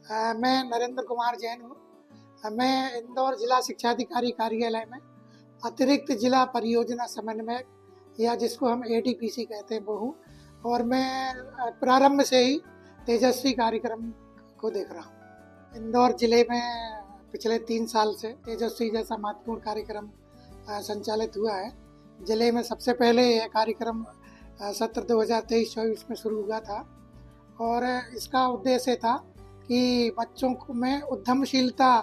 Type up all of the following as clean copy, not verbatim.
मैं नरेंद्र कुमार जैन हूँ। मैं इंदौर जिला शिक्षा अधिकारी कार्यालय में अतिरिक्त जिला परियोजना समन्वयक या जिसको हम एडीपीसी कहते हैं वो हूँ। और मैं प्रारंभ से ही तेजस्वी कार्यक्रम को देख रहा हूँ। इंदौर जिले में पिछले 3 साल से तेजस्वी जैसा महत्वपूर्ण कार्यक्रम संचालित हुआ है। जिले में सबसे पहले यह कार्यक्रम सत्र 2023-24 में शुरू हुआ था और इसका उद्देश्य था कि बच्चों में उद्यमशीलता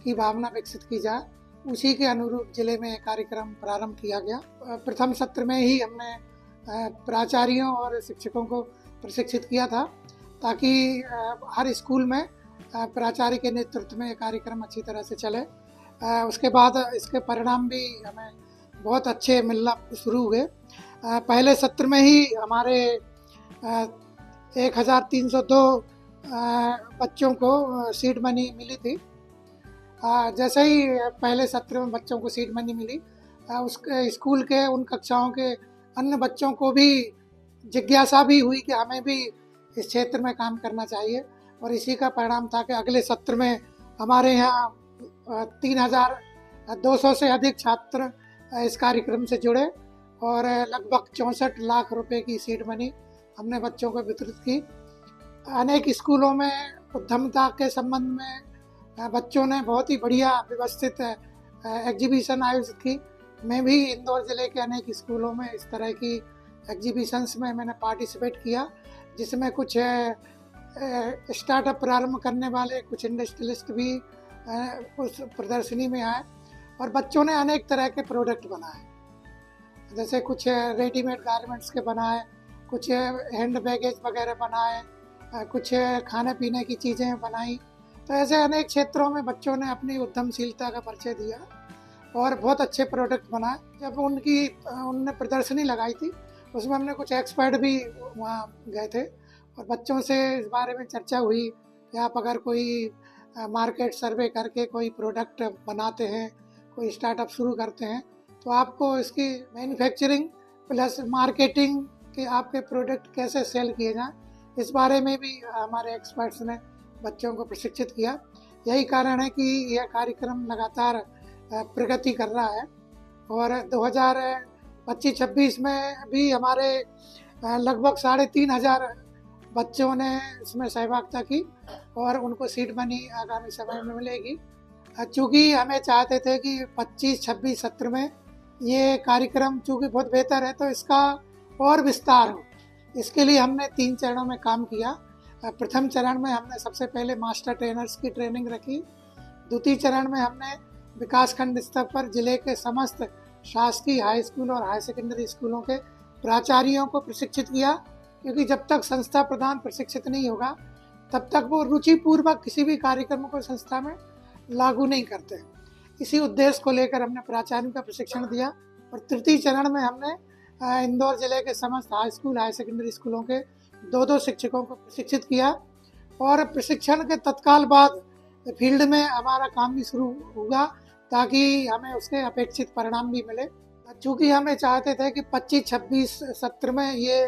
की भावना विकसित की जाए। उसी के अनुरूप जिले में कार्यक्रम प्रारंभ किया गया। प्रथम सत्र में ही हमने प्राचार्यों और शिक्षकों को प्रशिक्षित किया था ताकि हर स्कूल में प्राचार्य के नेतृत्व में कार्यक्रम अच्छी तरह से चले। उसके बाद इसके परिणाम भी हमें बहुत अच्छे मिलना शुरू हुए। पहले सत्र में ही हमारे 1302 बच्चों को सीड मनी मिली थी। जैसे ही पहले सत्र में बच्चों को सीड मनी मिली, उसके स्कूल के उन कक्षाओं के अन्य बच्चों को भी जिज्ञासा भी हुई कि हमें भी इस क्षेत्र में काम करना चाहिए। और इसी का परिणाम था कि अगले सत्र में हमारे यहाँ 3200 से अधिक छात्र इस कार्यक्रम से जुड़े और लगभग 64 लाख रुपए की सीड मनी हमने बच्चों को वितरित की। अनेक स्कूलों में उद्यमता के संबंध में बच्चों ने बहुत ही बढ़िया व्यवस्थित एग्जीबिशन आयोजित की। मैं भी इंदौर ज़िले के अनेक स्कूलों में इस तरह की एग्जीबिशंस में मैंने पार्टिसिपेट किया, जिसमें कुछ स्टार्टअप प्रारंभ करने वाले कुछ इंडस्ट्रियलिस्ट भी उस प्रदर्शनी में आए और बच्चों ने अनेक तरह के प्रोडक्ट बनाए। जैसे कुछ रेडीमेड गारमेंट्स के बनाए, कुछ हैंड बैगेज वगैरह बनाए, कुछ खाने पीने की चीज़ें बनाई। तो ऐसे अनेक क्षेत्रों में बच्चों ने अपनी उद्यमशीलता का परिचय दिया और बहुत अच्छे प्रोडक्ट बनाए। जब उनने प्रदर्शनी लगाई थी, उसमें हमने कुछ एक्सपर्ट भी वहाँ गए थे और बच्चों से इस बारे में चर्चा हुई कि आप अगर कोई मार्केट सर्वे करके कोई प्रोडक्ट बनाते हैं, कोई स्टार्टअप शुरू करते हैं, तो आपको इसकी मैन्युफैक्चरिंग प्लस मार्केटिंग के आपके प्रोडक्ट कैसे सेल किए जाएं, इस बारे में भी हमारे एक्सपर्ट्स ने बच्चों को प्रशिक्षित किया। यही कारण है कि यह कार्यक्रम लगातार प्रगति कर रहा है और 2025-26 में भी हमारे लगभग 3500 बच्चों ने इसमें सहभागिता की और उनको सीड मनी आगामी समय में मिलेगी। चूँकि हमें चाहते थे कि 25-26 सत्र में ये कार्यक्रम चूँकि बहुत बेहतर है तो इसका और विस्तार हो। इसके लिए हमने 3 चरणों में काम किया। प्रथम चरण में हमने सबसे पहले मास्टर ट्रेनर्स की ट्रेनिंग रखी। द्वितीय चरण में हमने विकासखंड स्तर पर जिले के समस्त शासकीय हाई स्कूल और हाई सेकेंडरी स्कूलों के प्राचार्यों को प्रशिक्षित किया, क्योंकि जब तक संस्था प्रधान प्रशिक्षित नहीं होगा तब तक वो रुचिपूर्वक किसी भी कार्यक्रम को संस्था में लागू नहीं करते। इसी उद्देश्य को लेकर हमने प्राचार्यों का प्रशिक्षण दिया। और तृतीय चरण में हमने इंदौर जिले के समस्त हाई स्कूल हाई सेकेंडरी स्कूलों के 2-2 शिक्षकों को प्रशिक्षित किया और प्रशिक्षण के तत्काल बाद फील्ड में हमारा काम भी शुरू होगा ताकि हमें उसके अपेक्षित परिणाम भी मिले। चूँकि हमें चाहते थे कि 25-26 सत्र में ये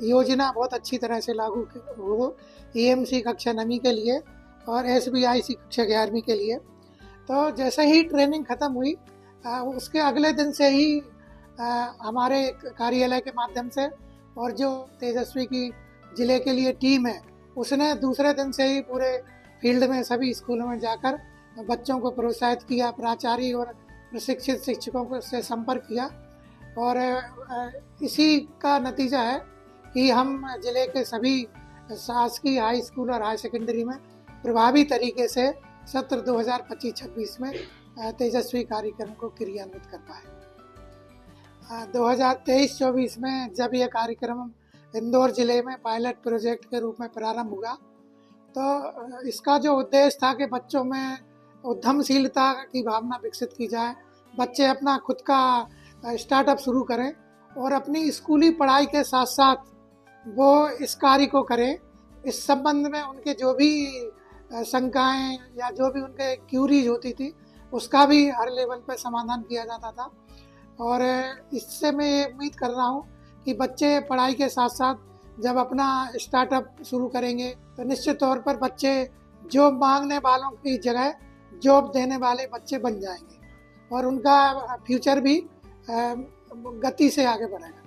योजना बहुत अच्छी तरह से लागू हो, EMC कक्षा 9वीं के लिए और SBIC कक्षा 11वीं के लिए। तो जैसे ही ट्रेनिंग ख़त्म हुई, उसके अगले दिन से ही हमारे कार्यालय के माध्यम से और जो तेजस्वी की ज़िले के लिए टीम है, उसने दूसरे दिन से ही पूरे फील्ड में सभी स्कूलों में जाकर बच्चों को प्रोत्साहित किया, प्राचार्य और प्रशिक्षित शिक्षकों को से संपर्क किया। और इसी का नतीजा है कि हम जिले के सभी शासकीय हाई स्कूल और हाई सेकेंडरी में प्रभावी तरीके से सत्र 2025-26 में तेजस्वी कार्यक्रम को क्रियान्वित कर पाए। 2023-24 में जब यह कार्यक्रम इंदौर ज़िले में पायलट प्रोजेक्ट के रूप में प्रारंभ हुआ, तो इसका जो उद्देश्य था कि बच्चों में उद्यमशीलता की भावना विकसित की जाए, बच्चे अपना खुद का स्टार्टअप शुरू करें और अपनी स्कूली पढ़ाई के साथ साथ वो इस कार्य को करें। इस संबंध में उनके जो भी शंकाएं या जो भी उनके क्यूरीज होती थी, उसका भी हर लेवल पर समाधान किया जाता था। और इससे मैं ये उम्मीद कर रहा हूँ कि बच्चे पढ़ाई के साथ साथ जब अपना स्टार्टअप शुरू करेंगे तो निश्चित तौर पर बच्चे जॉब मांगने वालों की जगह जॉब देने वाले बच्चे बन जाएंगे और उनका फ्यूचर भी गति से आगे बढ़ेगा।